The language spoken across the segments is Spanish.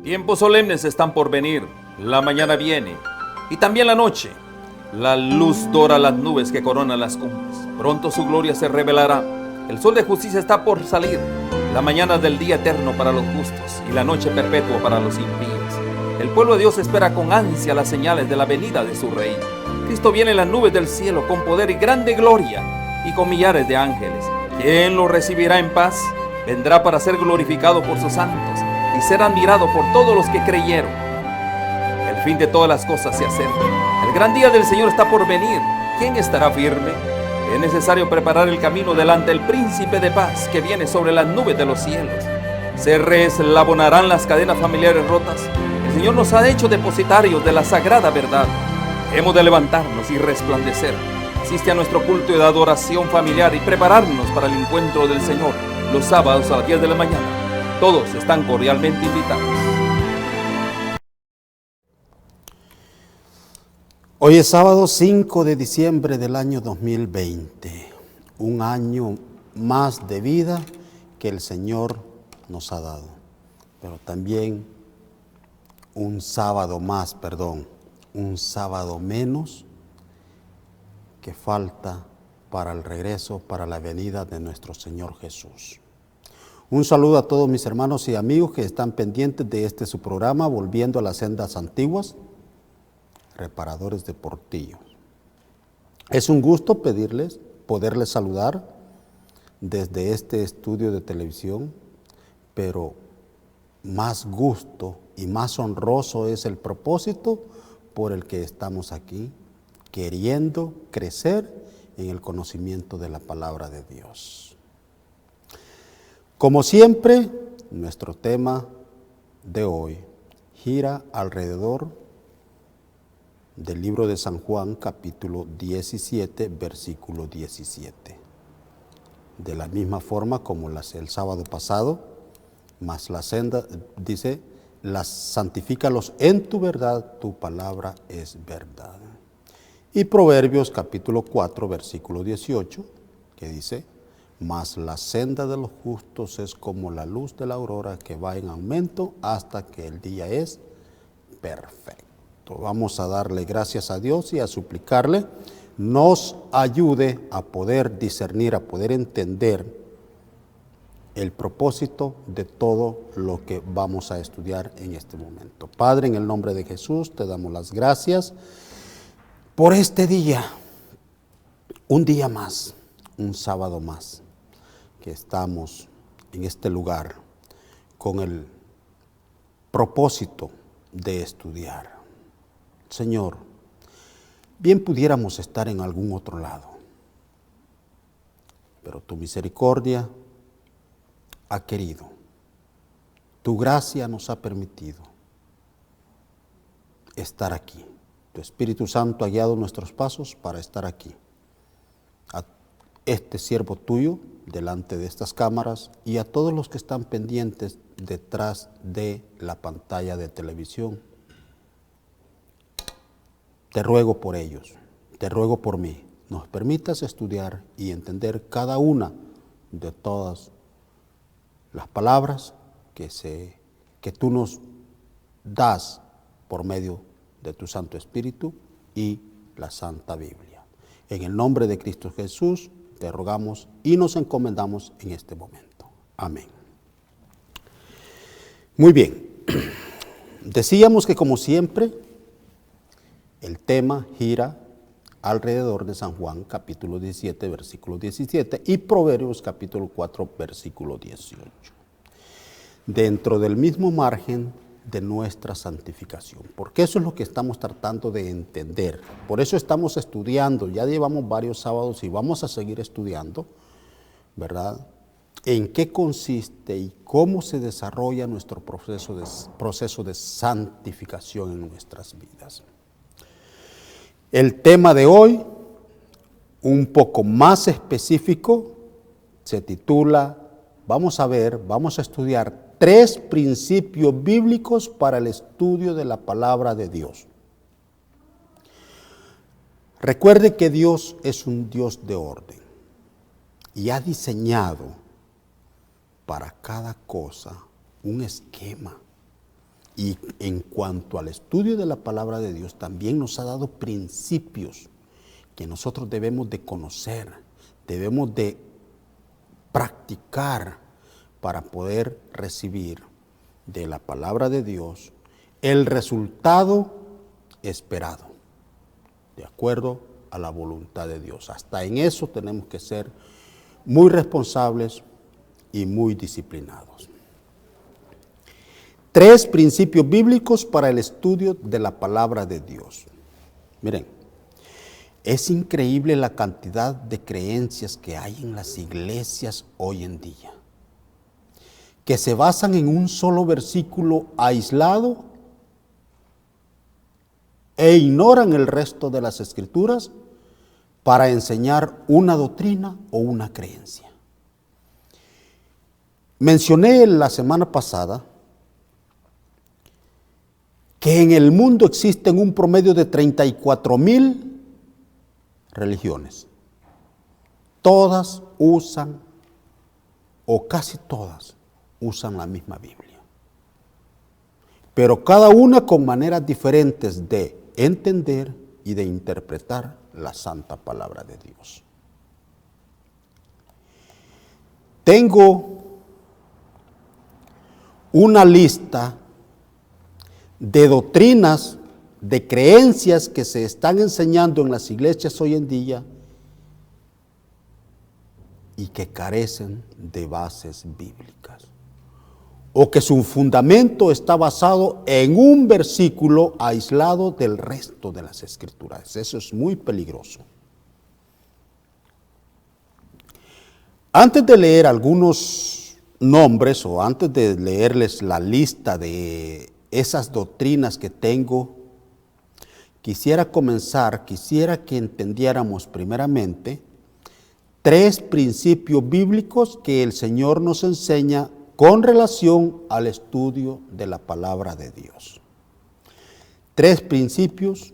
Tiempos solemnes están por venir, la mañana viene, y también la noche. La luz dora las nubes que coronan las cumbres. Pronto su gloria se revelará. El sol de justicia está por salir. La mañana del día eterno para los justos y la noche perpetua para los impíos. El pueblo de Dios espera con ansia las señales de la venida de su Rey. Cristo viene en las nubes del cielo con poder y grande gloria y con millares de ángeles. ¿Quién lo recibirá en paz? Vendrá para ser glorificado por sus santos y ser admirado por todos los que creyeron. El fin de todas las cosas se acerca. El gran día del Señor está por venir. ¿Quién estará firme? Es necesario preparar el camino delante del príncipe de paz que viene sobre las nubes de los cielos. Se reeslabonarán las cadenas familiares rotas. El Señor nos ha hecho depositarios de la sagrada verdad. Hemos de levantarnos y resplandecer. Asiste a nuestro culto de adoración familiar y prepararnos para el encuentro del Señor los sábados a las 10 de la mañana. Todos están cordialmente invitados. Hoy es sábado 5 de diciembre del año 2020, un año más de vida que el Señor nos ha dado, pero también un sábado menos que falta para el regreso, para la venida de nuestro Señor Jesús. Un saludo a todos mis hermanos y amigos que están pendientes de su programa, Volviendo a las Sendas Antiguas, Reparadores de Portillos. Es un gusto poderles saludar desde este estudio de televisión, pero más gusto y más honroso es el propósito por el que estamos aquí, queriendo crecer en el conocimiento de la palabra de Dios. Como siempre, nuestro tema de hoy gira alrededor del libro de San Juan, capítulo 17, versículo 17. De la misma forma como el sábado pasado, mas la senda, dice, santifícalos en tu verdad, tu palabra es verdad. Y Proverbios, capítulo 4, versículo 18, que dice, mas la senda de los justos es como la luz de la aurora que va en aumento hasta que el día es perfecto. Vamos a darle gracias a Dios y a suplicarle nos ayude a poder discernir, a poder entender el propósito de todo lo que vamos a estudiar en este momento. Padre, en el nombre de Jesús, te damos las gracias por este día, un día más, un sábado más, que estamos en este lugar con el propósito de estudiar. Señor, bien pudiéramos estar en algún otro lado, pero tu misericordia ha querido, tu gracia nos ha permitido estar aquí. Tu Espíritu Santo ha guiado nuestros pasos para estar aquí. A este siervo tuyo, delante de estas cámaras, y a todos los que están pendientes detrás de la pantalla de televisión. Te ruego por ellos, te ruego por mí, nos permitas estudiar y entender cada una de todas las palabras que tú nos das por medio de tu Santo Espíritu y la Santa Biblia. En el nombre de Cristo Jesús te rogamos y nos encomendamos en este momento. Amén. Muy bien, decíamos que como siempre, el tema gira alrededor de San Juan, capítulo 17, versículo 17, y Proverbios, capítulo 4, versículo 18. Dentro del mismo margen de nuestra santificación, porque eso es lo que estamos tratando de entender. Por eso estamos estudiando, ya llevamos varios sábados y vamos a seguir estudiando, ¿verdad? En qué consiste y cómo se desarrolla nuestro proceso de santificación en nuestras vidas. El tema de hoy, un poco más específico, se titula, vamos a estudiar 3 principios bíblicos para el estudio de la palabra de Dios. Recuerde que Dios es un Dios de orden y ha diseñado para cada cosa un esquema. Y en cuanto al estudio de la palabra de Dios, también nos ha dado principios que nosotros debemos de conocer, debemos de practicar para poder recibir de la palabra de Dios el resultado esperado, de acuerdo a la voluntad de Dios. Hasta en eso tenemos que ser muy responsables y muy disciplinados. 3 principios bíblicos para el estudio de la palabra de Dios. Miren, es increíble la cantidad de creencias que hay en las iglesias hoy en día, que se basan en un solo versículo aislado e ignoran el resto de las escrituras para enseñar una doctrina o una creencia. Mencioné la semana pasada que en el mundo existen un promedio de 34,000 religiones. Todas usan, o casi todas, usan la misma Biblia. Pero cada una con maneras diferentes de entender y de interpretar la santa palabra de Dios. Tengo una lista de doctrinas, de creencias que se están enseñando en las iglesias hoy en día y que carecen de bases bíblicas, o que su fundamento está basado en un versículo aislado del resto de las escrituras. Eso es muy peligroso. Antes de leer algunos nombres o antes de leerles la lista de esas doctrinas que tengo, quisiera que entendiéramos primeramente 3 principios bíblicos que el Señor nos enseña con relación al estudio de la palabra de Dios. 3 principios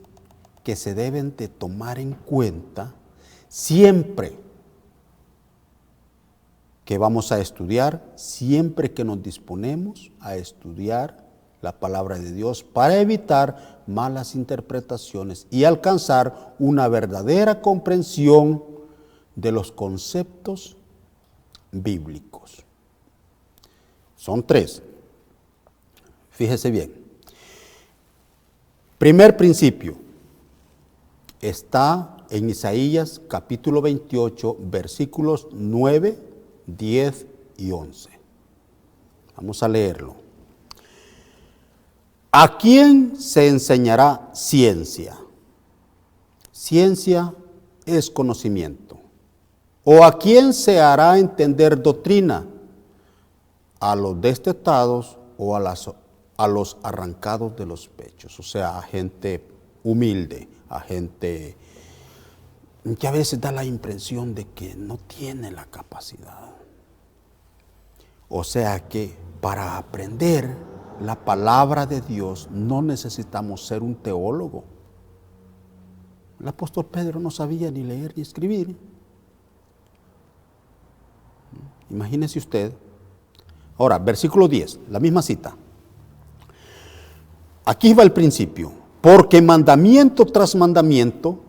que se deben de tomar en cuenta siempre que vamos a estudiar, siempre que nos disponemos a estudiar la palabra de Dios para evitar malas interpretaciones y alcanzar una verdadera comprensión de los conceptos bíblicos. Son 3. Fíjese bien. Primer principio está en Isaías capítulo 28, versículos 9, 10 y 11. Vamos a leerlo. ¿A quién se enseñará ciencia? Ciencia es conocimiento. ¿O a quién se hará entender doctrina? A los destetados o a los arrancados de los pechos. O sea, a gente humilde, a gente que a veces da la impresión de que no tiene la capacidad. O sea que para aprender la palabra de Dios no necesitamos ser un teólogo. El apóstol Pedro no sabía ni leer ni escribir. Imagínese usted. Ahora, versículo 10, la misma cita. Aquí va el principio. Porque mandamiento tras mandamiento,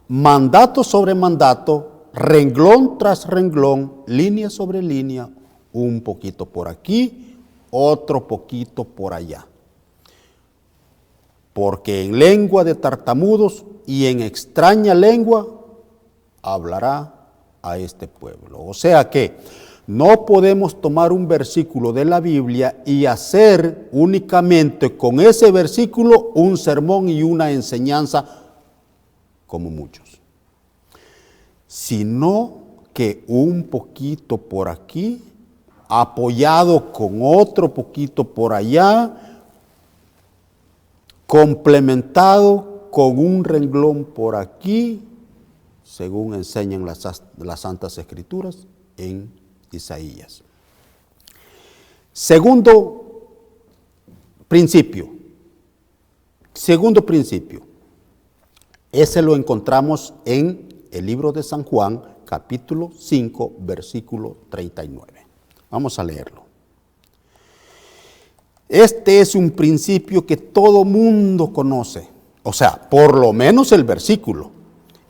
mandato sobre mandato, renglón tras renglón, línea sobre línea, un poquito por aquí, otro poquito por allá. Porque en lengua de tartamudos y en extraña lengua hablará a este pueblo. O sea que no podemos tomar un versículo de la Biblia y hacer únicamente con ese versículo un sermón y una enseñanza como muchos, sino que un poquito por aquí, apoyado con otro poquito por allá, complementado con un renglón por aquí, según enseñan las Santas Escrituras en Isaías. Segundo principio. Ese lo encontramos en el libro de San Juan, capítulo 5, versículo 39. Vamos a leerlo. Este es un principio que todo mundo conoce. O sea, por lo menos el versículo.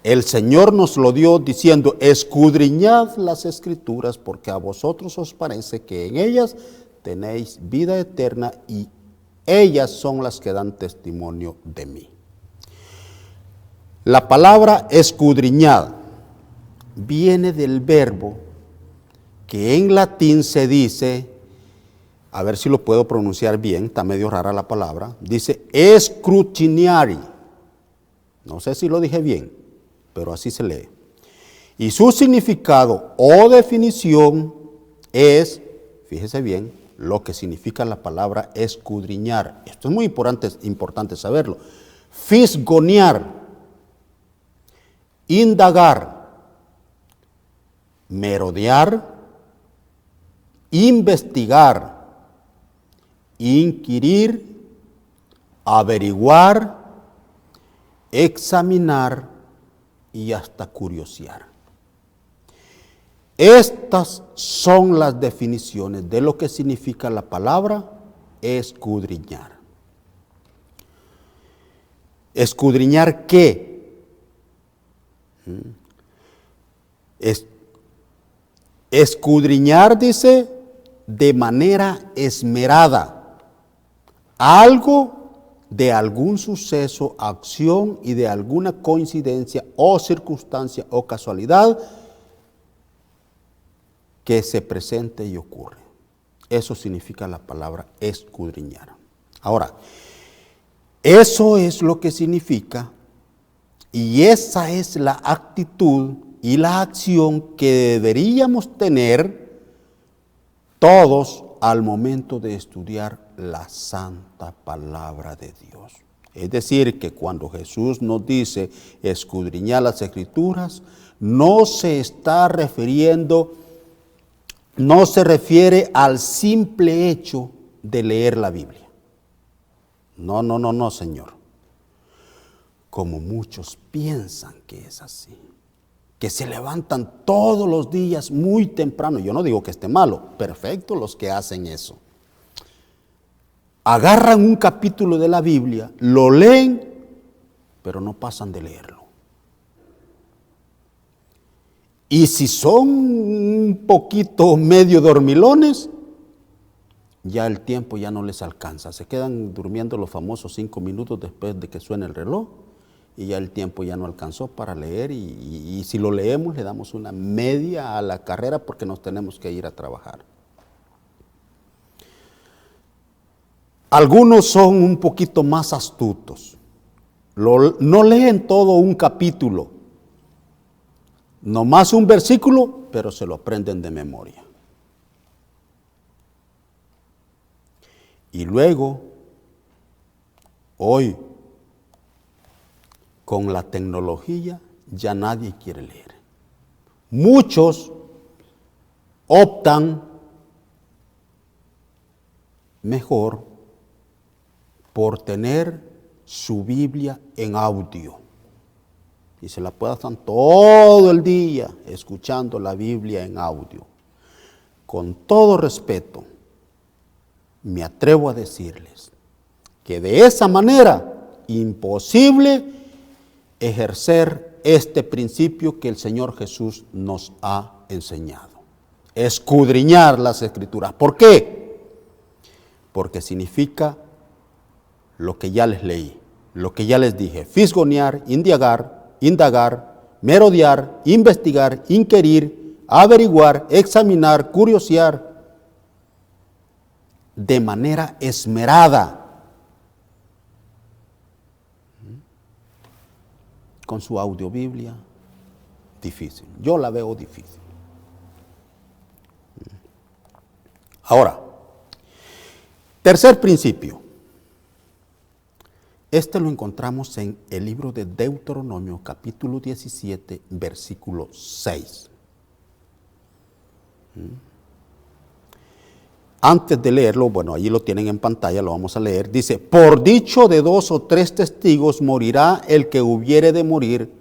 El Señor nos lo dio diciendo, escudriñad las Escrituras porque a vosotros os parece que en ellas tenéis vida eterna y ellas son las que dan testimonio de mí. La palabra escudriñad viene del verbo que en latín se dice, a ver si lo puedo pronunciar bien, está medio rara la palabra, dice scrutiniari. No sé si lo dije bien, pero así se lee. Y su significado o definición es, fíjese bien, lo que significa la palabra escudriñar. Esto es muy importante saberlo. Fisgonear, indagar, merodear, investigar, inquirir, averiguar, examinar y hasta curiosear. Estas son las definiciones de lo que significa la palabra escudriñar. ¿Escudriñar qué? Escudriñar, dice, de manera esmerada, algo de algún suceso, acción y de alguna coincidencia o circunstancia o casualidad que se presente y ocurre. Eso significa la palabra escudriñar. Ahora, eso es lo que significa y esa es la actitud y la acción que deberíamos tener todos al momento de estudiar la santa palabra de Dios. Es decir, que cuando Jesús nos dice escudriñar las Escrituras, no se refiere al simple hecho de leer la Biblia. No, Señor. Como muchos piensan que es así, que se levantan todos los días muy temprano. Yo no digo que esté malo, perfecto los que hacen eso. Agarran un capítulo de la Biblia, lo leen, pero no pasan de leerlo. Y si son un poquito medio dormilones, ya el tiempo ya no les alcanza. Se quedan durmiendo los famosos 5 minutos después de que suene el reloj y ya el tiempo ya no alcanzó para leer y si lo leemos le damos una media a la carrera porque nos tenemos que ir a trabajar. Algunos son un poquito más astutos. No leen todo un capítulo, nomás un versículo, pero se lo aprenden de memoria. Y luego, hoy, con la tecnología, ya nadie quiere leer. Muchos optan mejor por tener su Biblia en audio. Y se la pasan todo el día escuchando la Biblia en audio. Con todo respeto, me atrevo a decirles que de esa manera, imposible ejercer este principio que el Señor Jesús nos ha enseñado. Escudriñar las Escrituras. ¿Por qué? Porque significa lo que ya les leí, lo que ya les dije. Fisgonear, indagar, merodear, investigar, inquirir, averiguar, examinar, curiosear, de manera esmerada, con su audiobiblia, difícil. Yo la veo difícil. Ahora, tercer principio. Este lo encontramos en el libro de Deuteronomio, capítulo 17, versículo 6. Antes de leerlo, bueno, allí lo tienen en pantalla, lo vamos a leer. Dice, por dicho de 2 o 3 testigos morirá el que hubiere de morir,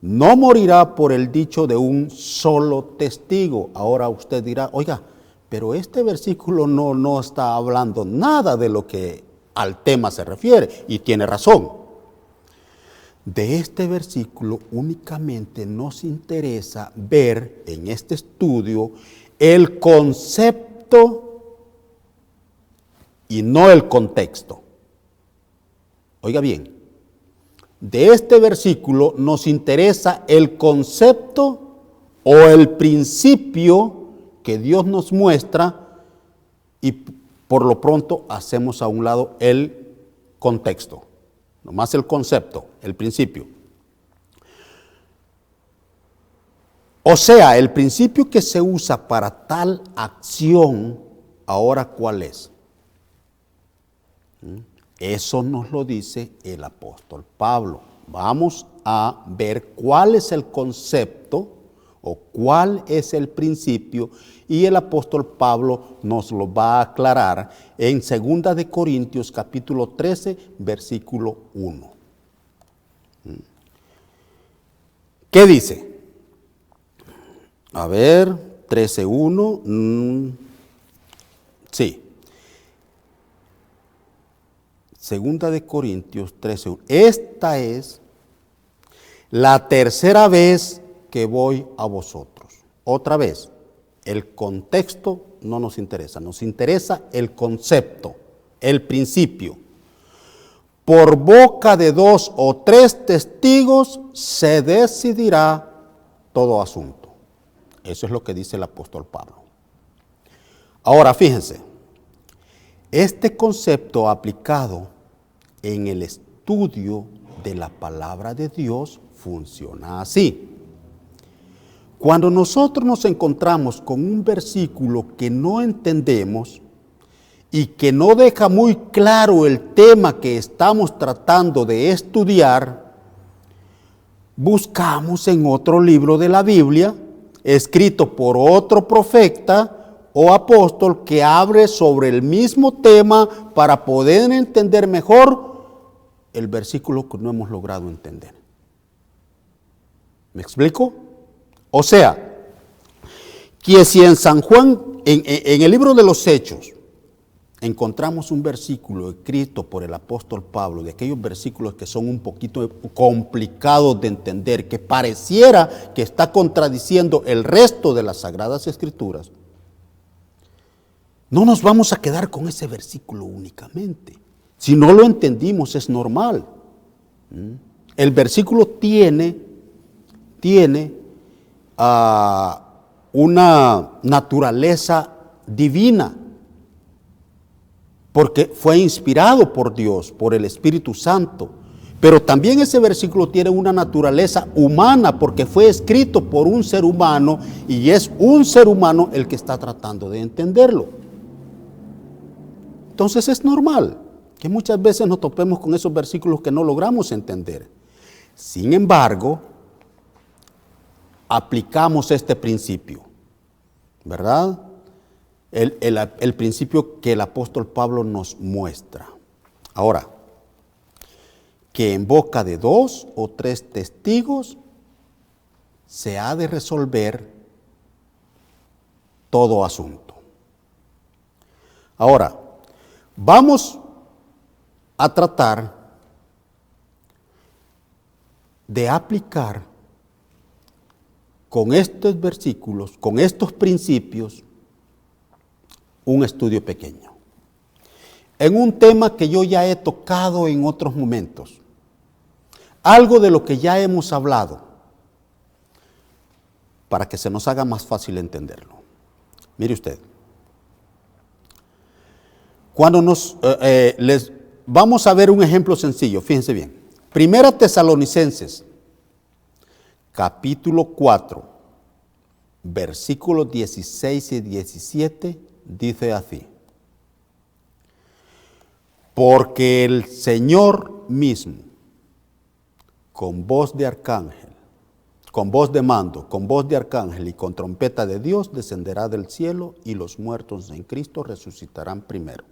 no morirá por el dicho de un solo testigo. Ahora usted dirá, oiga, pero este versículo no está hablando nada de lo que al tema se refiere, y tiene razón. De este versículo únicamente nos interesa ver en este estudio el concepto y no el contexto. Oiga bien, de este versículo nos interesa el concepto o el principio que Dios nos muestra y por lo pronto hacemos a un lado el contexto, nomás el concepto, el principio. O sea, el principio que se usa para tal acción, ahora ¿cuál es? Eso nos lo dice el apóstol Pablo. Vamos a ver cuál es el concepto o cuál es el principio, y el apóstol Pablo nos lo va a aclarar en 2 de Corintios capítulo 13, versículo 1. ¿Qué dice? A ver, 13:1. Sí. 2 de Corintios 13:1. Esta es la tercera vez que voy a vosotros. Otra vez, el contexto no nos interesa el concepto, el principio. Por boca de 2 o 3 testigos se decidirá todo asunto. Eso es lo que dice el apóstol Pablo. Ahora, fíjense, este concepto aplicado en el estudio de la palabra de Dios funciona así. Cuando nosotros nos encontramos con un versículo que no entendemos y que no deja muy claro el tema que estamos tratando de estudiar, buscamos en otro libro de la Biblia, escrito por otro profeta o apóstol, que hable sobre el mismo tema para poder entender mejor el versículo que no hemos logrado entender. ¿Me explico? O sea, que si en San Juan, en el libro de los Hechos, encontramos un versículo escrito por el apóstol Pablo, de aquellos versículos que son un poquito complicados de entender, que pareciera que está contradiciendo el resto de las Sagradas Escrituras, no nos vamos a quedar con ese versículo únicamente. Si no lo entendimos, es normal. El versículo tiene una naturaleza divina, porque fue inspirado por Dios, por el Espíritu Santo. Pero también ese versículo tiene una naturaleza humana, porque fue escrito por un ser humano, y es un ser humano el que está tratando de entenderlo. Entonces es normal que muchas veces nos topemos con esos versículos que no logramos entender. Sin embargo, aplicamos este principio, ¿verdad? El principio que el apóstol Pablo nos muestra. Ahora, que en boca de 2 o 3 testigos se ha de resolver todo asunto. Ahora, vamos a tratar de aplicar con estos versículos, con estos principios, un estudio pequeño, en un tema que yo ya he tocado en otros momentos, algo de lo que ya hemos hablado, para que se nos haga más fácil entenderlo. Mire usted, cuando les vamos a ver un ejemplo sencillo, fíjense bien. Primera Tesalonicenses, capítulo 4, versículos 16 y 17, dice así: porque el Señor mismo, con voz de arcángel, con voz de mando, con voz de arcángel y con trompeta de Dios descenderá del cielo y los muertos en Cristo resucitarán primero.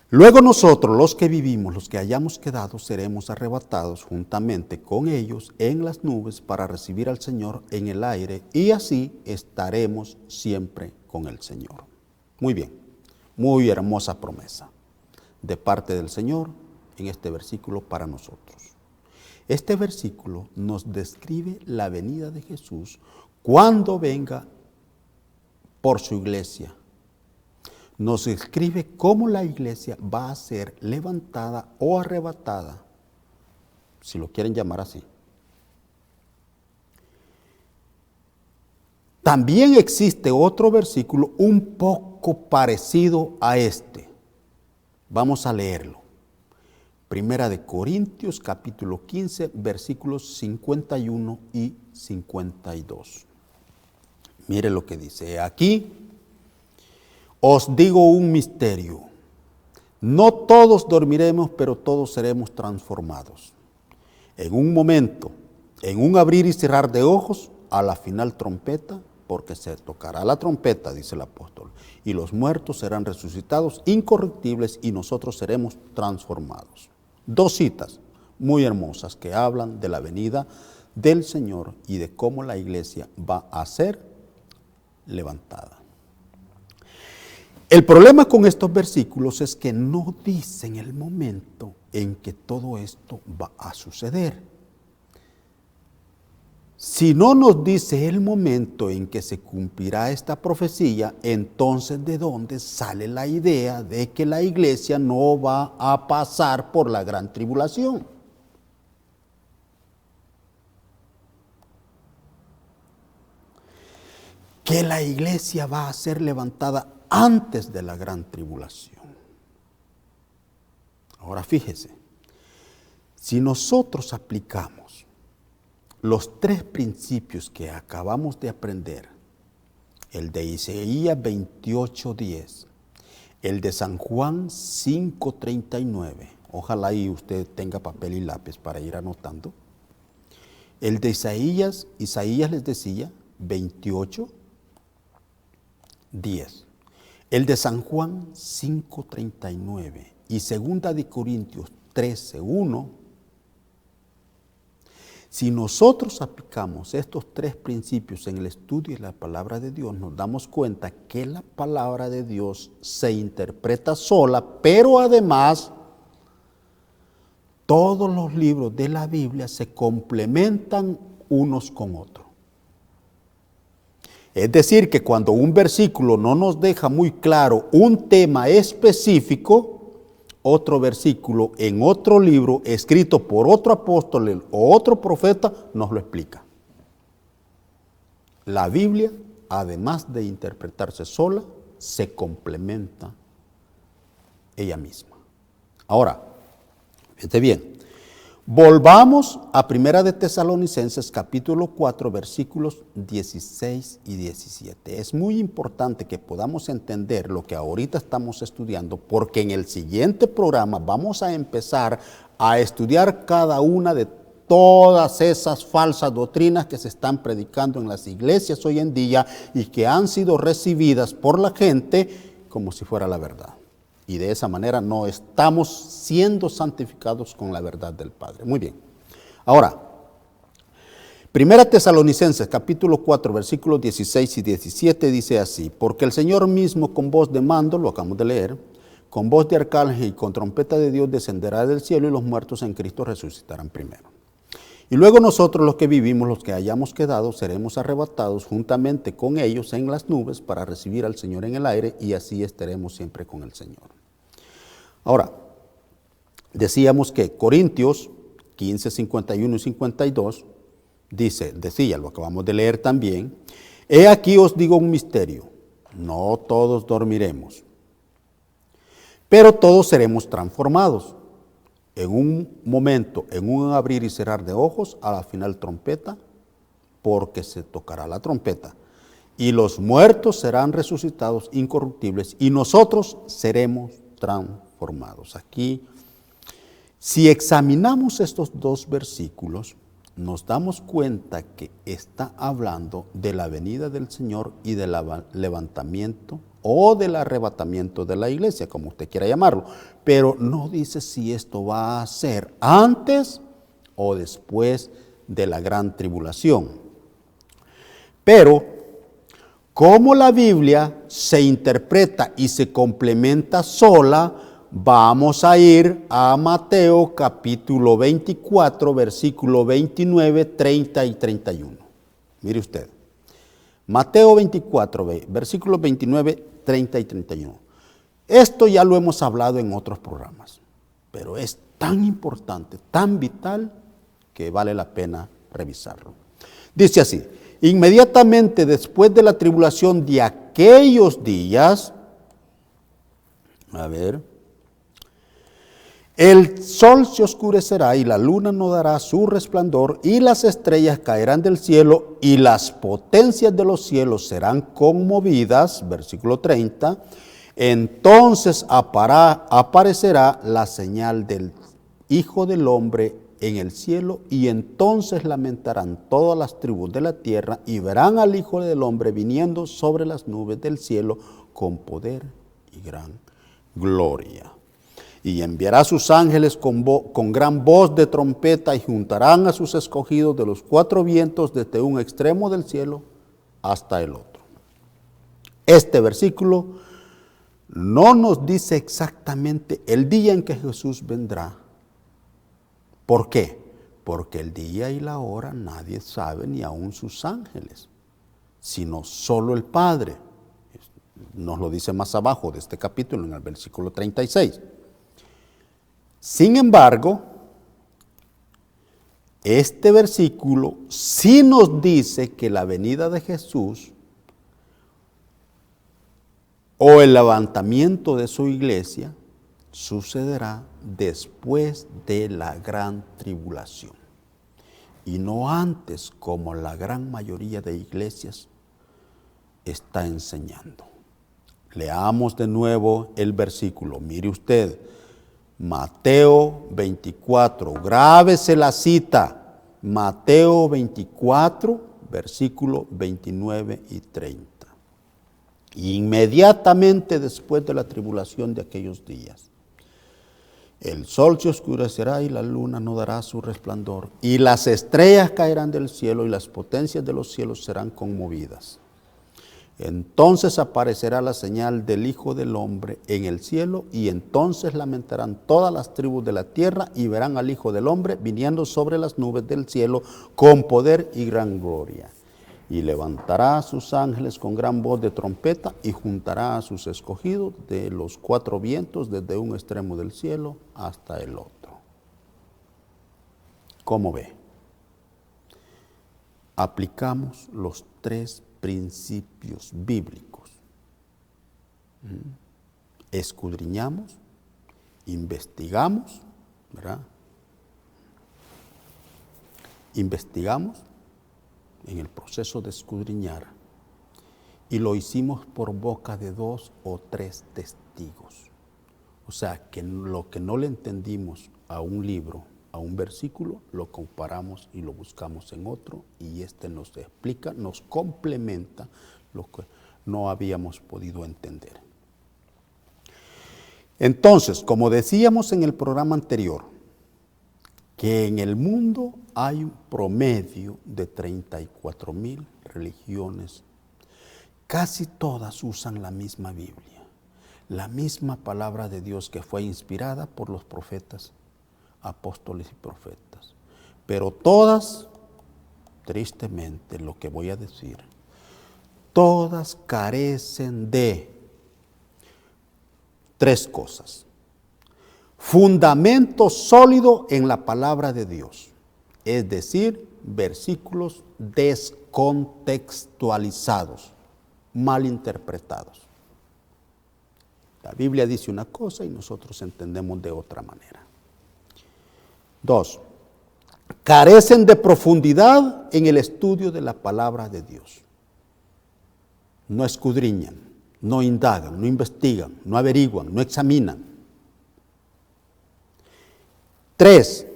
Luego nosotros, los que vivimos, los que hayamos quedado, seremos arrebatados juntamente con ellos en las nubes para recibir al Señor en el aire y así estaremos siempre con el Señor. Muy bien, muy hermosa promesa de parte del Señor en este versículo para nosotros. Este versículo nos describe la venida de Jesús cuando venga por su iglesia. Nos describe cómo la iglesia va a ser levantada o arrebatada, si lo quieren llamar así. También existe otro versículo un poco parecido a este. Vamos a leerlo. Primera de Corintios, capítulo 15, versículos 51 y 52. Mire lo que dice. Aquí os digo un misterio. No todos dormiremos, pero todos seremos transformados. En un momento, en un abrir y cerrar de ojos, a la final trompeta, porque se tocará la trompeta, dice el apóstol, y los muertos serán resucitados incorruptibles y nosotros seremos transformados. Dos citas muy hermosas que hablan de la venida del Señor y de cómo la iglesia va a ser levantada. El problema con estos versículos es que no dicen el momento en que todo esto va a suceder. Si no nos dice el momento en que se cumplirá esta profecía, entonces ¿de dónde sale la idea de que la iglesia no va a pasar por la gran tribulación? Que la iglesia va a ser levantada antes de la gran tribulación. Ahora fíjese, si nosotros aplicamos los tres principios que acabamos de aprender, el de Isaías 28:10, el de San Juan 5:39, ojalá ahí usted tenga papel y lápiz para ir anotando, el de Isaías les decía 28:10, el de San Juan 5:39 y segunda de Corintios 13:1. Si nosotros aplicamos estos tres principios en el estudio de la palabra de Dios, nos damos cuenta que la palabra de Dios se interpreta sola, pero además todos los libros de la Biblia se complementan unos con otros. Es decir, que cuando un versículo no nos deja muy claro un tema específico, otro versículo en otro libro escrito por otro apóstol o otro profeta nos lo explica. La Biblia, además de interpretarse sola, se complementa ella misma. Ahora, fíjate bien, volvamos a Primera de Tesalonicenses capítulo 4 versículos 16 y 17. Es muy importante que podamos entender lo que ahorita estamos estudiando, porque en el siguiente programa vamos a empezar a estudiar cada una de todas esas falsas doctrinas que se están predicando en las iglesias hoy en día y que han sido recibidas por la gente como si fuera la verdad. Y de esa manera no estamos siendo santificados con la verdad del Padre. Muy bien. Ahora, Primera Tesalonicenses capítulo 4 versículos 16 y 17 dice así: porque el Señor mismo con voz de mando, lo acabamos de leer, con voz de arcángel y con trompeta de Dios descenderá del cielo y los muertos en Cristo resucitarán primero. Y luego nosotros los que vivimos, los que hayamos quedado, seremos arrebatados juntamente con ellos en las nubes para recibir al Señor en el aire y así estaremos siempre con el Señor. Ahora, decíamos que Corintios 15, 51 y 52 decía, lo acabamos de leer también: he aquí os digo un misterio, no todos dormiremos, pero todos seremos transformados. En un momento, en un abrir y cerrar de ojos, a la final trompeta, porque se tocará la trompeta. Y los muertos serán resucitados incorruptibles y nosotros seremos transformados. Aquí, si examinamos estos dos versículos, nos damos cuenta que está hablando de la venida del Señor y del levantamiento o del arrebatamiento de la iglesia, como usted quiera llamarlo. Pero no dice si esto va a ser antes o después de la gran tribulación. Pero, como la Biblia se interpreta y se complementa sola, vamos a ir a Mateo capítulo 24, versículo 29, 30 y 31. Mire usted. Mateo 24, versículos 29, 30 y 31. Esto ya lo hemos hablado en otros programas, pero es tan importante, tan vital, que vale la pena revisarlo. Dice así: inmediatamente después de la tribulación de aquellos días, el sol se oscurecerá y la luna no dará su resplandor y las estrellas caerán del cielo y las potencias de los cielos serán conmovidas. Versículo 30. Entonces aparecerá la señal del Hijo del Hombre en el cielo y entonces lamentarán todas las tribus de la tierra y verán al Hijo del Hombre viniendo sobre las nubes del cielo con poder y gran gloria. Y enviará a sus ángeles con gran voz de trompeta y juntarán a sus escogidos de los cuatro vientos desde un extremo del cielo hasta el otro. Este versículo no nos dice exactamente el día en que Jesús vendrá. ¿Por qué? Porque el día y la hora nadie sabe, ni aun sus ángeles, sino solo el Padre. Nos lo dice más abajo de este capítulo, en el versículo 36. Sin embargo, este versículo sí nos dice que la venida de Jesús o el levantamiento de su iglesia sucederá después de la gran tribulación y no antes, como la gran mayoría de iglesias está enseñando. Leamos de nuevo el versículo. Mire usted, Mateo 24, grábese la cita, Mateo 24, versículo 29 y 30. Inmediatamente después de la tribulación de aquellos días, el sol se oscurecerá y la luna no dará su resplandor, y las estrellas caerán del cielo y las potencias de los cielos serán conmovidas. Entonces aparecerá la señal del Hijo del Hombre en el cielo y entonces lamentarán todas las tribus de la tierra y verán al Hijo del Hombre viniendo sobre las nubes del cielo con poder y gran gloria. Y levantará a sus ángeles con gran voz de trompeta y juntará a sus escogidos de los cuatro vientos desde un extremo del cielo hasta el otro. ¿Cómo ve? Aplicamos los tres principios bíblicos. Escudriñamos, investigamos, ¿verdad? Investigamos en el proceso de escudriñar y lo hicimos por boca de 2 o 3 testigos. O sea, que lo que no le entendimos a un libro, a un versículo, lo comparamos y lo buscamos en otro y este nos explica, nos complementa lo que no habíamos podido entender. Entonces, como decíamos en el programa anterior, que en el mundo hay un promedio de 34,000 religiones. Casi todas usan la misma Biblia, la misma palabra de Dios que fue inspirada por los profetas, apóstoles y profetas. Pero todas, tristemente lo que voy a decir, todas carecen de 3 cosas. Fundamento sólido en la palabra de Dios, es decir, versículos descontextualizados, mal interpretados. La Biblia dice una cosa y nosotros entendemos de otra manera. 2, carecen de profundidad en el estudio de la palabra de Dios. No escudriñan, no indagan, no investigan, no averiguan, no examinan. 3,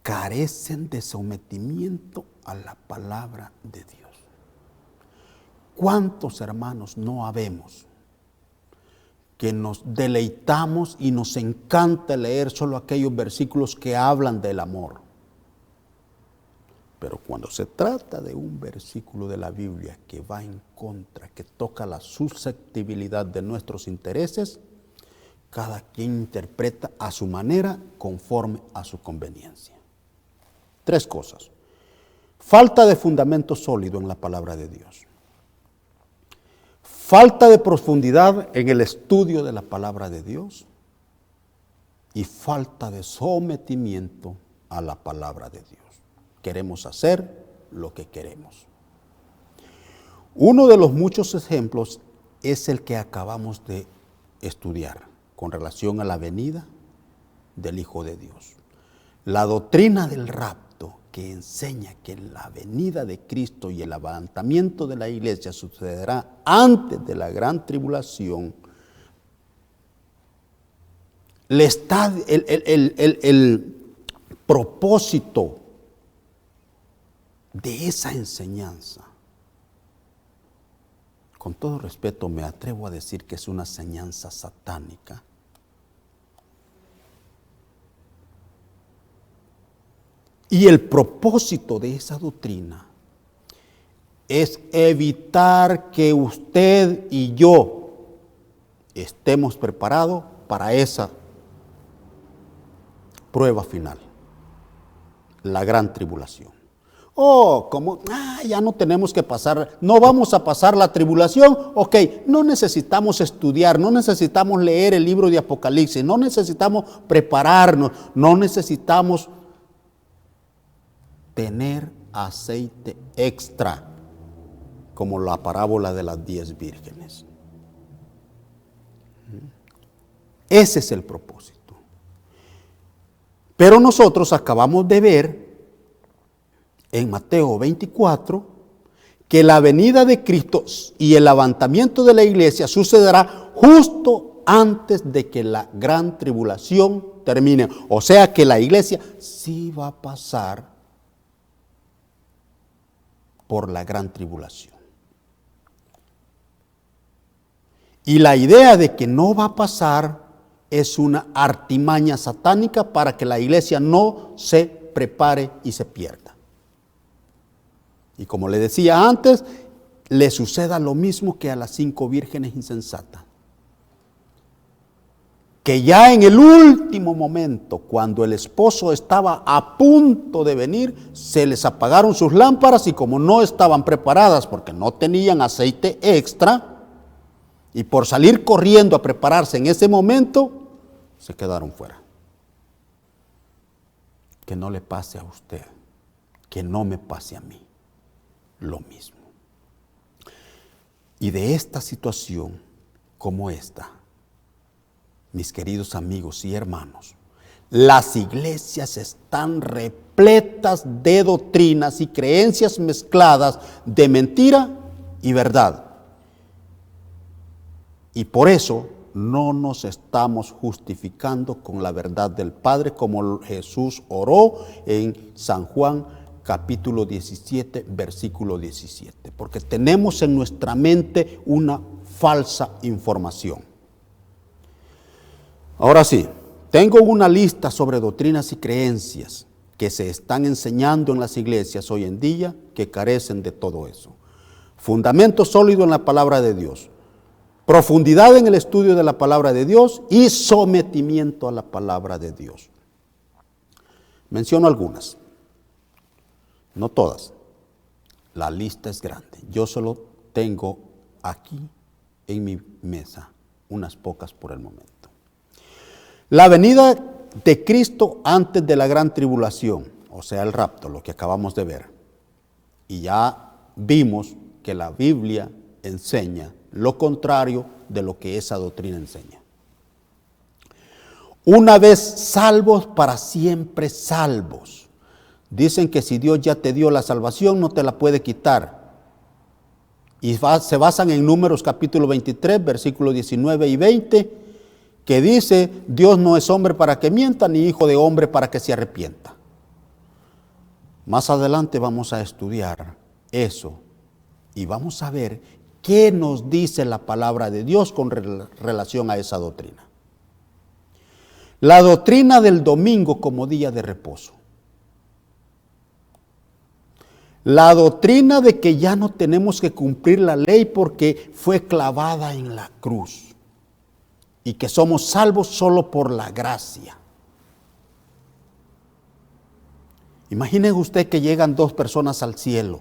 carecen de sometimiento a la palabra de Dios. ¿Cuántos hermanos no habemos que nos deleitamos y nos encanta leer solo aquellos versículos que hablan del amor? Pero cuando se trata de un versículo de la Biblia que va en contra, que toca la susceptibilidad de nuestros intereses, cada quien interpreta a su manera conforme a su conveniencia. 3 cosas. Falta de fundamento sólido en la palabra de Dios. Falta de profundidad en el estudio de la palabra de Dios. Y falta de sometimiento a la palabra de Dios. Queremos hacer lo que queremos. Uno de los muchos ejemplos es el que acabamos de estudiar con relación a la venida del Hijo de Dios. La doctrina del rapto, que enseña que la venida de Cristo y el levantamiento de la iglesia sucederá antes de la gran tribulación, el propósito de esa enseñanza, con todo respeto me atrevo a decir que es una enseñanza satánica. Y el propósito de esa doctrina es evitar que usted y yo estemos preparados para esa prueba final, la gran tribulación. Ya no tenemos que pasar, no vamos a pasar la tribulación, ok, no necesitamos estudiar, no necesitamos leer el libro de Apocalipsis, no necesitamos prepararnos, no necesitamos tener aceite extra, como la parábola de las 10 vírgenes. Ese es el propósito. Pero nosotros acabamos de ver en Mateo 24, que la venida de Cristo y el levantamiento de la iglesia sucederá justo antes de que la gran tribulación termine. O sea que la iglesia sí va a pasar por la gran tribulación. Y la idea de que no va a pasar es una artimaña satánica para que la iglesia no se prepare y se pierda. Y como le decía antes, le suceda lo mismo que a las 5 vírgenes insensatas. Que ya en el último momento, cuando el esposo estaba a punto de venir, se les apagaron sus lámparas y como no estaban preparadas porque no tenían aceite extra, y por salir corriendo a prepararse en ese momento, se quedaron fuera. Que no le pase a usted, que no me pase a mí lo mismo. Y de esta situación como esta, mis queridos amigos y hermanos, las iglesias están repletas de doctrinas y creencias mezcladas de mentira y verdad. Y por eso no nos estamos justificando con la verdad del Padre como Jesús oró en San Juan capítulo 17, versículo 17, porque tenemos en nuestra mente una falsa información. Ahora sí, tengo una lista sobre doctrinas y creencias que se están enseñando en las iglesias hoy en día que carecen de todo eso. Fundamento sólido en la palabra de Dios, profundidad en el estudio de la palabra de Dios y sometimiento a la palabra de Dios. Menciono algunas. No todas, la lista es grande. Yo solo tengo aquí en mi mesa unas pocas por el momento. La venida de Cristo antes de la gran tribulación, o sea el rapto, lo que acabamos de ver. Y ya vimos que la Biblia enseña lo contrario de lo que esa doctrina enseña. Una vez salvos, para siempre salvos. Dicen que si Dios ya te dio la salvación, no te la puede quitar. Y se basan en Números capítulo 23, versículos 19 y 20, que dice, Dios no es hombre para que mienta, ni hijo de hombre para que se arrepienta. Más adelante vamos a estudiar eso y vamos a ver qué nos dice la palabra de Dios con relación a esa doctrina. La doctrina del domingo como día de reposo. La doctrina de que ya no tenemos que cumplir la ley porque fue clavada en la cruz y que somos salvos solo por la gracia. Imagine usted que llegan dos personas al cielo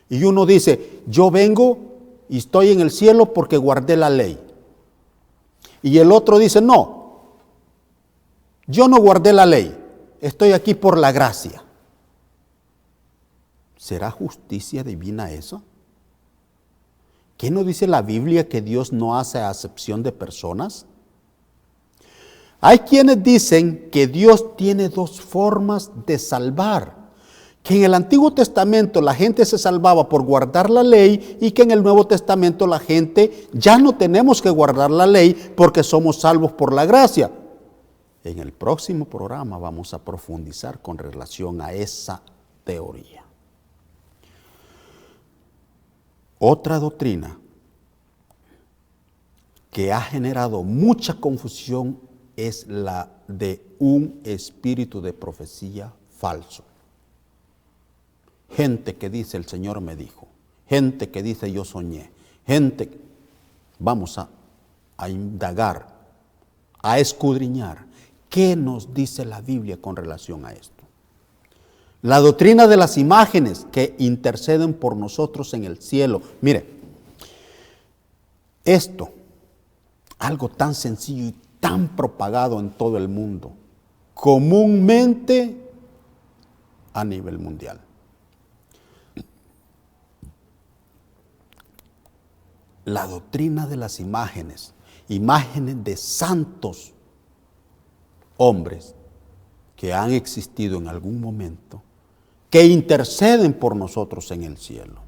y uno dice, yo vengo y estoy en el cielo porque guardé la ley. Y el otro dice, no, yo no guardé la ley, estoy aquí por la gracia. ¿Será justicia divina eso? ¿Qué no dice la Biblia que Dios no hace acepción de personas? Hay quienes dicen que Dios tiene dos formas de salvar, que en el Antiguo Testamento la gente se salvaba por guardar la ley y que en el Nuevo Testamento la gente ya no tenemos que guardar la ley porque somos salvos por la gracia. En el próximo programa vamos a profundizar con relación a esa teoría. Otra doctrina que ha generado mucha confusión es la de un espíritu de profecía falso. Gente que dice el Señor me dijo, gente que dice yo soñé, vamos a indagar, a escudriñar, ¿qué nos dice la Biblia con relación a esto? La doctrina de las imágenes que interceden por nosotros en el cielo. Mire, esto, algo tan sencillo y tan propagado en todo el mundo, comúnmente a nivel mundial. La doctrina de las imágenes, imágenes de santos hombres que han existido en algún momento, que interceden por nosotros en el cielo.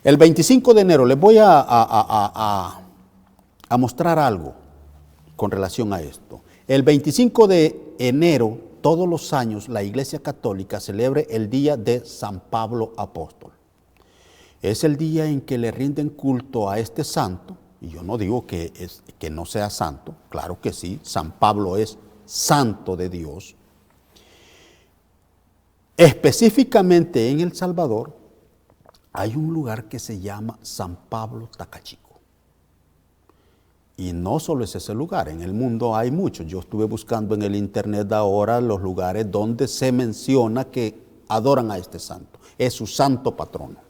El 25 de enero les voy a mostrar algo con relación a esto. El 25 de enero, todos los años, la Iglesia Católica celebra el día de San Pablo Apóstol. Es el día en que le rinden culto a este santo, y yo no digo que no sea santo, claro que sí, San Pablo es santo de Dios. Específicamente en El Salvador hay un lugar que se llama San Pablo Tacachico. Y no solo es ese lugar, en el mundo hay muchos. Yo estuve buscando en el internet ahora los lugares donde se menciona que adoran a este santo. Es su santo patrono.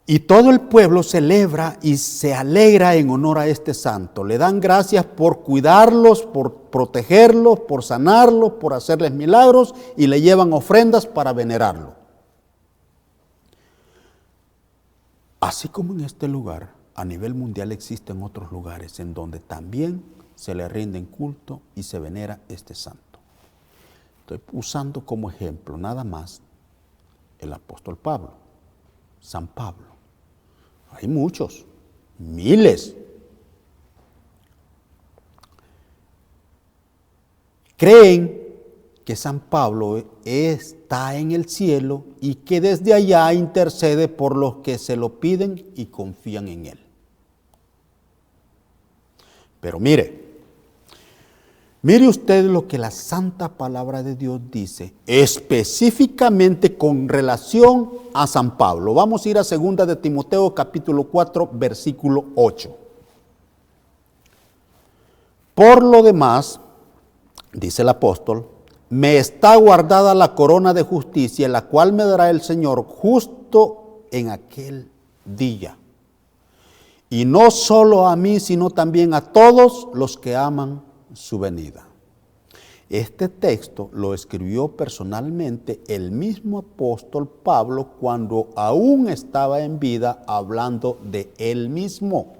Y todo el pueblo celebra y se alegra en honor a este santo. Le dan gracias por cuidarlos, por protegerlos, por sanarlos, por hacerles milagros y le llevan ofrendas para venerarlo. Así como en este lugar, a nivel mundial existen otros lugares en donde también se le rinden culto y se venera este santo. Estoy usando como ejemplo nada más el apóstol Pablo, San Pablo. Hay muchos, miles. Creen que San Pablo está en el cielo y que desde allá intercede por los que se lo piden y confían en él. Pero mire usted lo que la santa palabra de Dios dice específicamente con relación a San Pablo. Vamos a ir a 2 de Timoteo capítulo 4 versículo 8. Por lo demás, dice el apóstol, me está guardada la corona de justicia, la cual me dará el Señor justo en aquel día. Y no solo a mí, sino también a todos los que aman su venida. Este texto lo escribió personalmente el mismo apóstol Pablo cuando aún estaba en vida, hablando de él mismo.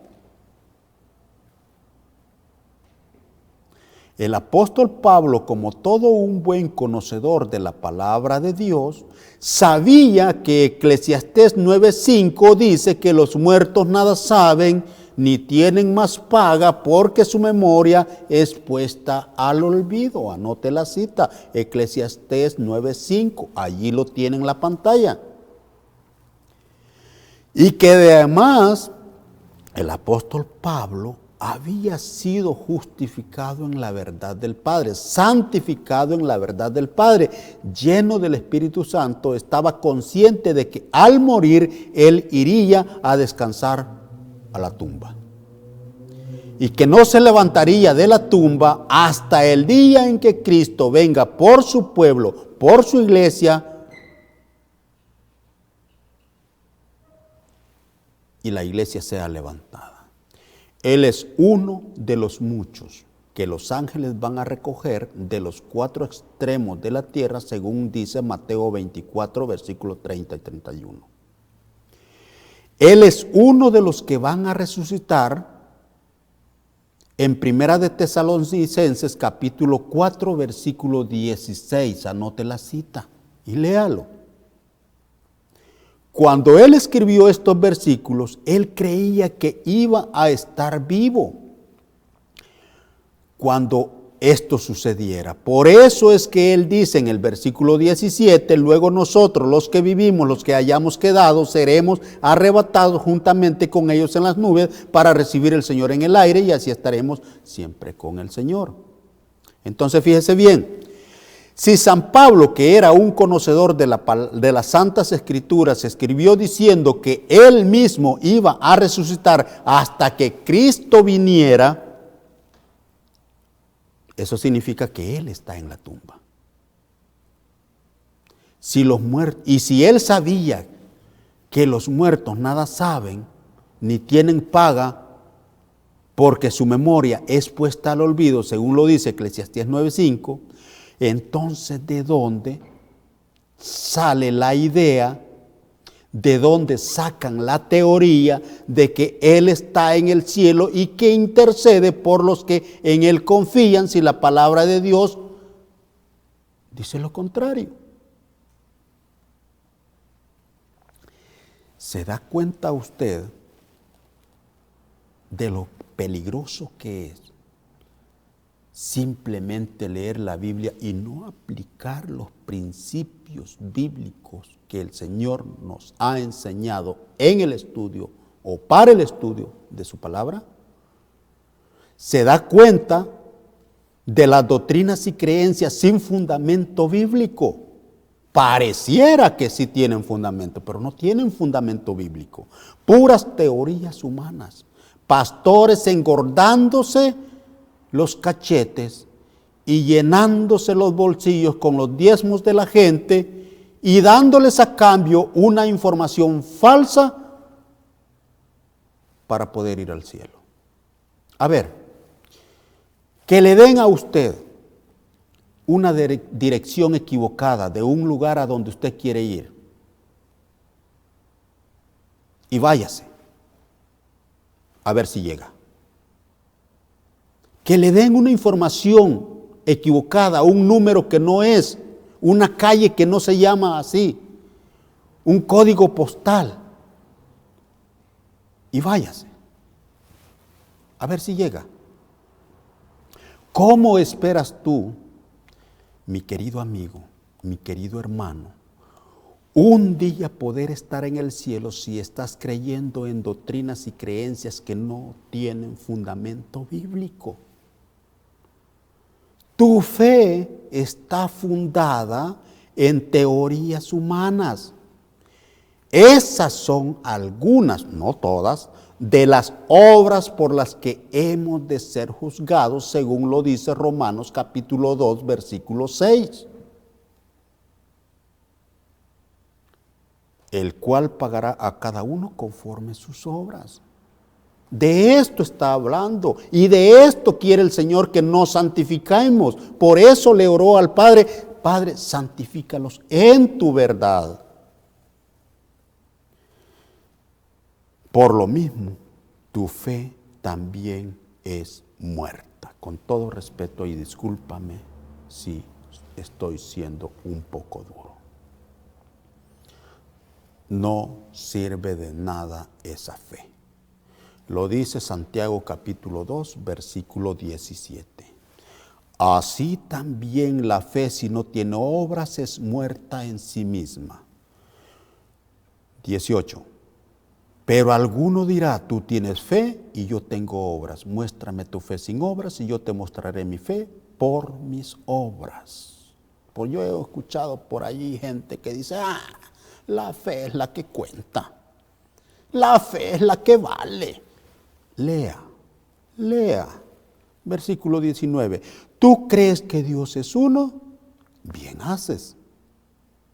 El apóstol Pablo, como todo un buen conocedor de la palabra de Dios, sabía que Eclesiastés 9:5 dice que los muertos nada saben, ni tienen más paga, porque su memoria es puesta al olvido. Anote la cita, Eclesiastés 9:5, allí lo tiene en la pantalla. Y que además el apóstol Pablo había sido justificado en la verdad del Padre, santificado en la verdad del Padre, lleno del Espíritu Santo, estaba consciente de que al morir él iría a descansar a la tumba. Y que no se levantaría de la tumba hasta el día en que Cristo venga por su pueblo, por su iglesia, y la iglesia sea levantada. Él es uno de los muchos que los ángeles van a recoger de los 4 extremos de la tierra, según dice Mateo 24, versículos 30 y 31. Él es uno de los que van a resucitar en Primera de Tesalonicenses, capítulo 4, versículo 16. Anote la cita y léalo. Cuando él escribió estos versículos, él creía que iba a estar vivo cuando esto sucediera. Por eso es que él dice en el versículo 17, luego nosotros, los que vivimos, los que hayamos quedado, seremos arrebatados juntamente con ellos en las nubes para recibir al Señor en el aire, y así estaremos siempre con el Señor. Entonces fíjese bien. Si San Pablo, que era un conocedor de las Santas Escrituras, escribió diciendo que él mismo iba a resucitar hasta que Cristo viniera, eso significa que él está en la tumba. Y si él sabía que los muertos nada saben, ni tienen paga, porque su memoria es puesta al olvido, según lo dice Eclesiastés 9:5, entonces, ¿de dónde sale la idea? ¿De dónde sacan la teoría de que Él está en el cielo y que intercede por los que en Él confían, si la palabra de Dios dice lo contrario? ¿Se da cuenta usted de lo peligroso que es simplemente leer la Biblia y no aplicar los principios bíblicos que el Señor nos ha enseñado en el estudio o para el estudio de su palabra? ¿Se da cuenta de las doctrinas y creencias sin fundamento bíblico? Pareciera que sí tienen fundamento, pero no tienen fundamento bíblico. Puras teorías humanas. Pastores engordándose los cachetes y llenándose los bolsillos con los diezmos de la gente y dándoles a cambio una información falsa para poder ir al cielo. A ver, que le den a usted una dirección equivocada de un lugar a donde usted quiere ir y váyase a ver si llega. Que le den una información equivocada, un número que no es, una calle que no se llama así, un código postal, y váyase a ver si llega. ¿Cómo esperas tú, mi querido amigo, mi querido hermano, un día poder estar en el cielo si estás creyendo en doctrinas y creencias que no tienen fundamento bíblico? Tu fe está fundada en teorías humanas. Esas son algunas, no todas, de las obras por las que hemos de ser juzgados, según lo dice Romanos capítulo 2, versículo 6. El cual pagará a cada uno conforme sus obras. De esto está hablando y de esto quiere el Señor que nos santifiquemos. Por eso le oró al Padre: Padre, santifícalos en tu verdad. Por lo mismo, tu fe también es muerta. Con todo respeto y discúlpame si estoy siendo un poco duro. No sirve de nada esa fe. Lo dice Santiago capítulo 2, versículo 17. Así también la fe, si no tiene obras, es muerta en sí misma. 18. Pero alguno dirá, tú tienes fe y yo tengo obras. Muéstrame tu fe sin obras y yo te mostraré mi fe por mis obras. Pues yo he escuchado por allí gente que dice, la fe es la que cuenta. La fe es la que vale. Lea. Versículo 19. ¿Tú crees que Dios es uno? Bien haces.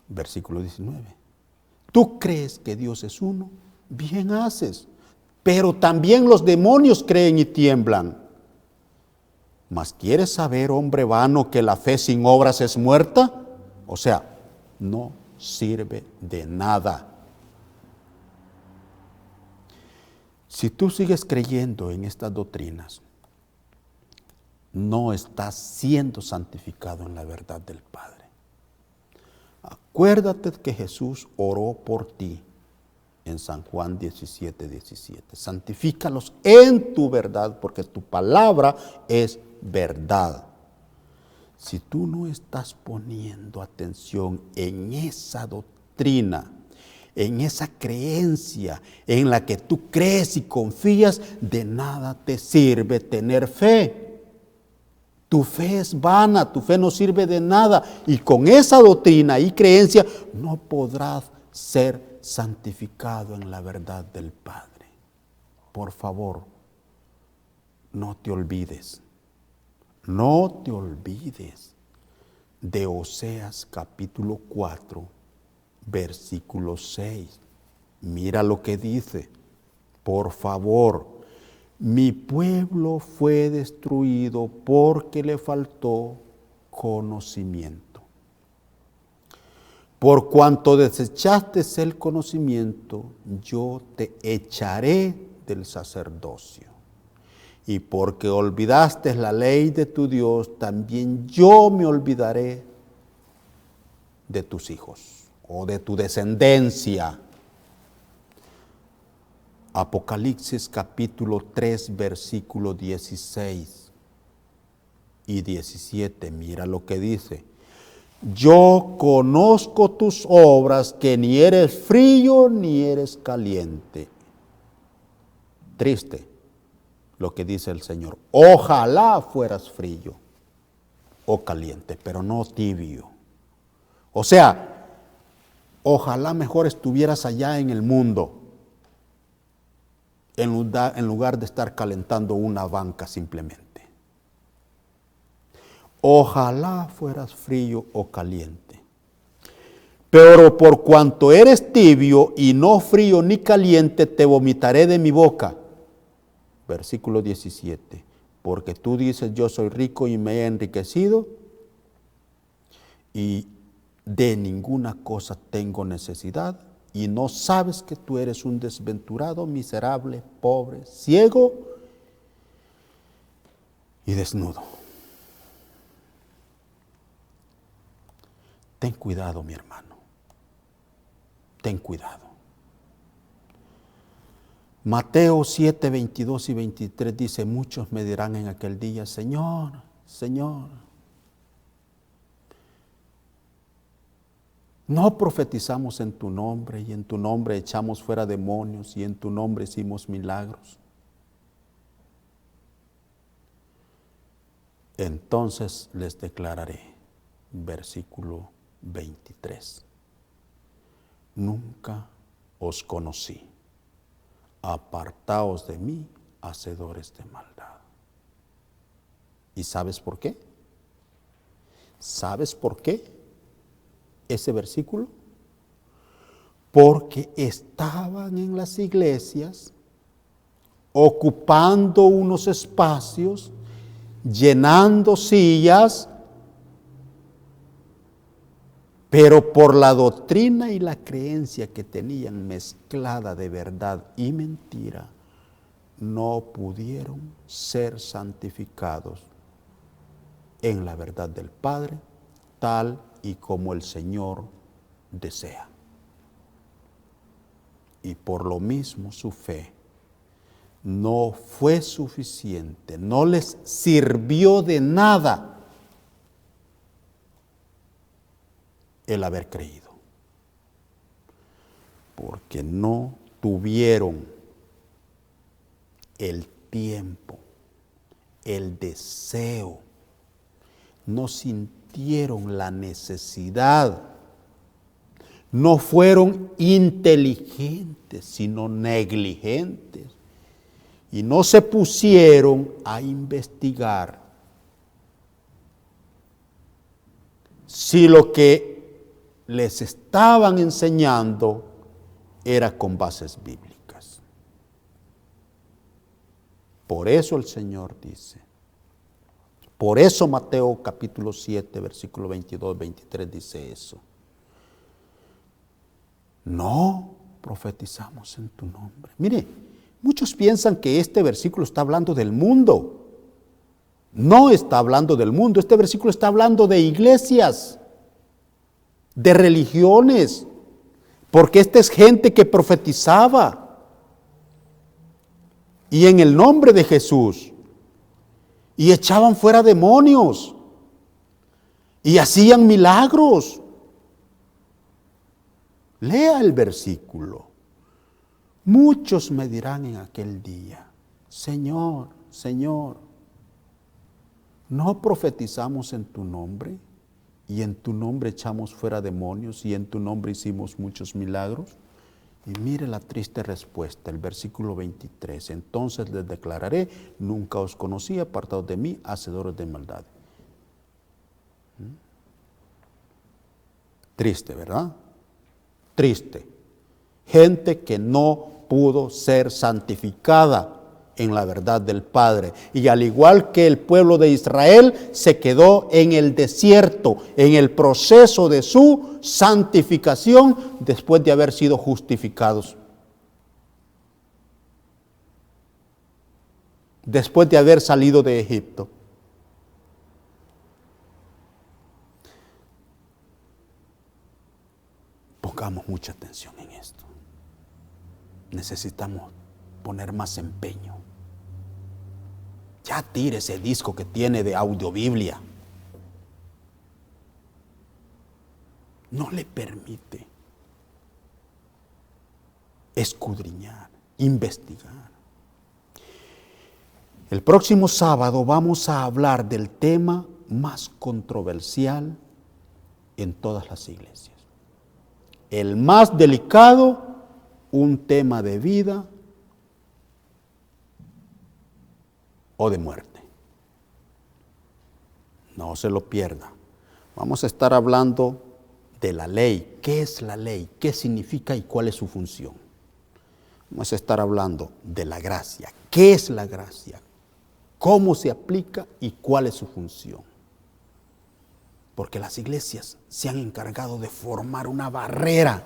Versículo 19. ¿Tú crees que Dios es uno? Bien haces. Pero también los demonios creen y tiemblan. ¿Mas quieres saber, hombre vano, que la fe sin obras es muerta? O sea, no sirve de nada. Si tú sigues creyendo en estas doctrinas, no estás siendo santificado en la verdad del Padre. Acuérdate que Jesús oró por ti en San Juan 17, 17. Santifícalos en tu verdad, porque tu palabra es verdad. Si tú no estás poniendo atención en esa doctrina, en esa creencia en la que tú crees y confías, de nada te sirve tener fe. Tu fe es vana, tu fe no sirve de nada. Y con esa doctrina y creencia no podrás ser santificado en la verdad del Padre. Por favor, no te olvides de Oseas capítulo 4, versículo 6. Mira lo que dice. Por favor, mi pueblo fue destruido porque le faltó conocimiento. Por cuanto desechaste el conocimiento, yo te echaré del sacerdocio. Y porque olvidaste la ley de tu Dios, también yo me olvidaré de tus hijos o de tu descendencia. Apocalipsis capítulo 3, versículo 16 y 17. Mira lo que dice. Yo conozco tus obras, que ni eres frío ni eres caliente. Triste lo que dice el Señor. Ojalá fueras frío o caliente, pero no tibio. O sea, ojalá mejor estuvieras allá en el mundo, en lugar de estar calentando una banca simplemente. Ojalá fueras frío o caliente. Pero por cuanto eres tibio y no frío ni caliente, te vomitaré de mi boca. Versículo 17. Porque tú dices, yo soy rico y me he enriquecido y de ninguna cosa tengo necesidad, y no sabes que tú eres un desventurado, miserable, pobre, ciego y desnudo. Ten cuidado, mi hermano. Ten cuidado. Mateo 7, 22 y 23 dice, muchos me dirán en aquel día, Señor, Señor, no profetizamos en tu nombre, y en tu nombre echamos fuera demonios, y en tu nombre hicimos milagros. Entonces les declararé, versículo 23, nunca os conocí, apartaos de mí, hacedores de maldad. ¿Y sabes por qué? ¿Sabes por qué ese versículo? Porque estaban en las iglesias ocupando unos espacios, llenando sillas, pero por la doctrina y la creencia que tenían mezclada de verdad y mentira, no pudieron ser santificados en la verdad del Padre, tal y como el Señor desea. Y por lo mismo su fe no fue suficiente, no les sirvió de nada el haber creído, porque no tuvieron el tiempo, el deseo, no sintieron la necesidad, no fueron inteligentes, sino negligentes, y no se pusieron a investigar si lo que les estaban enseñando era con bases bíblicas. Por eso el Señor dice, por eso Mateo capítulo 7, versículo 22, 23 dice eso. No profetizamos en tu nombre. Mire, muchos piensan que este versículo está hablando del mundo. No está hablando del mundo. Este versículo está hablando de iglesias, de religiones, porque esta es gente que profetizaba. Y en el nombre de Jesús. Y echaban fuera demonios. Y hacían milagros. Lea el versículo. Muchos me dirán en aquel día, Señor, Señor, ¿no profetizamos en tu nombre? Y en tu nombre echamos fuera demonios y en tu nombre hicimos muchos milagros. Y mire la triste respuesta, el versículo 23. Entonces les declararé, nunca os conocí, apartados de mí, hacedores de maldad. Triste, ¿verdad? Triste. Gente que no pudo ser santificada en la verdad del Padre. Y al igual que el pueblo de Israel, se quedó en el desierto, en el proceso de su santificación después de haber sido justificados. Después de haber salido de Egipto. Pongamos mucha atención en esto. Necesitamos poner más empeño. Ya tire ese disco que tiene de audiobiblia. No le permite escudriñar, investigar. El próximo sábado vamos a hablar del tema más controversial en todas las iglesias. El más delicado, un tema de vida o de muerte. No se lo pierda. Vamos a estar hablando de la ley. ¿Qué es la ley? ¿Qué significa y cuál es su función? Vamos a estar hablando de la gracia. ¿Qué es la gracia? ¿Cómo se aplica y cuál es su función? Porque las iglesias se han encargado de formar una barrera,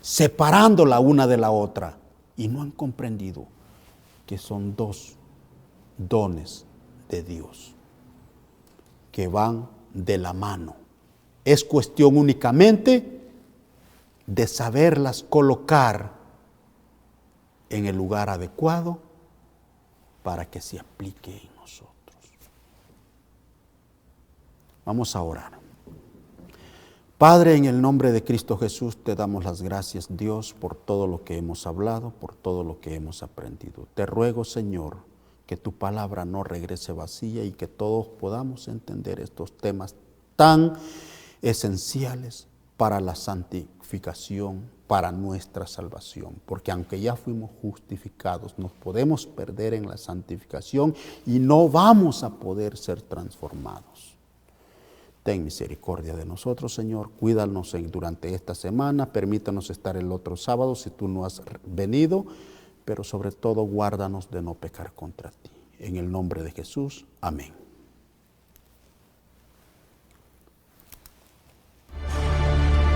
separándola una de la otra, y no han comprendido que son dos dones de Dios que van de la mano. Es cuestión únicamente de saberlas colocar en el lugar adecuado para que se aplique en nosotros. Vamos a orar. Padre, en el nombre de Cristo Jesús, te damos las gracias, Dios, por todo lo que hemos hablado, por todo lo que hemos aprendido. Te ruego, Señor, que tu palabra no regrese vacía y que todos podamos entender estos temas tan esenciales para la santificación, para nuestra salvación. Porque aunque ya fuimos justificados, nos podemos perder en la santificación y no vamos a poder ser transformados. Ten misericordia de nosotros, Señor. Cuídanos durante esta semana. Permítanos estar el otro sábado si tú no has venido. Pero sobre todo guárdanos de no pecar contra ti. En el nombre de Jesús. Amén.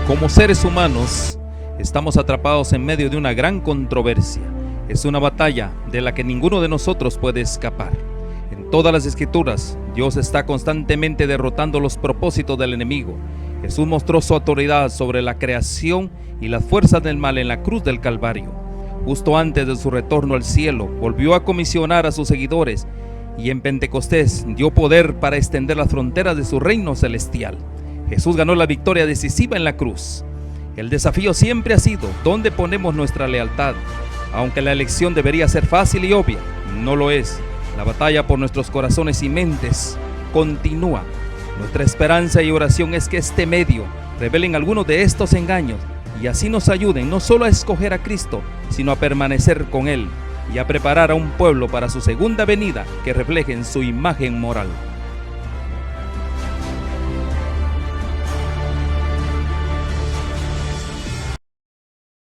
Como seres humanos, estamos atrapados en medio de una gran controversia. Es una batalla de la que ninguno de nosotros puede escapar. En todas las Escrituras, Dios está constantemente derrotando los propósitos del enemigo. Jesús mostró su autoridad sobre la creación y las fuerzas del mal en la cruz del Calvario. Justo antes de su retorno al cielo, volvió a comisionar a sus seguidores y en Pentecostés dio poder para extender las fronteras de su reino celestial. Jesús ganó la victoria decisiva en la cruz. El desafío siempre ha sido ¿dónde ponemos nuestra lealtad? Aunque la elección debería ser fácil y obvia, no lo es. La batalla por nuestros corazones y mentes continúa. Nuestra esperanza y oración es que este medio revelen algunos de estos engaños y así nos ayuden no solo a escoger a Cristo, sino a permanecer con Él y a preparar a un pueblo para su segunda venida que reflejen su imagen moral.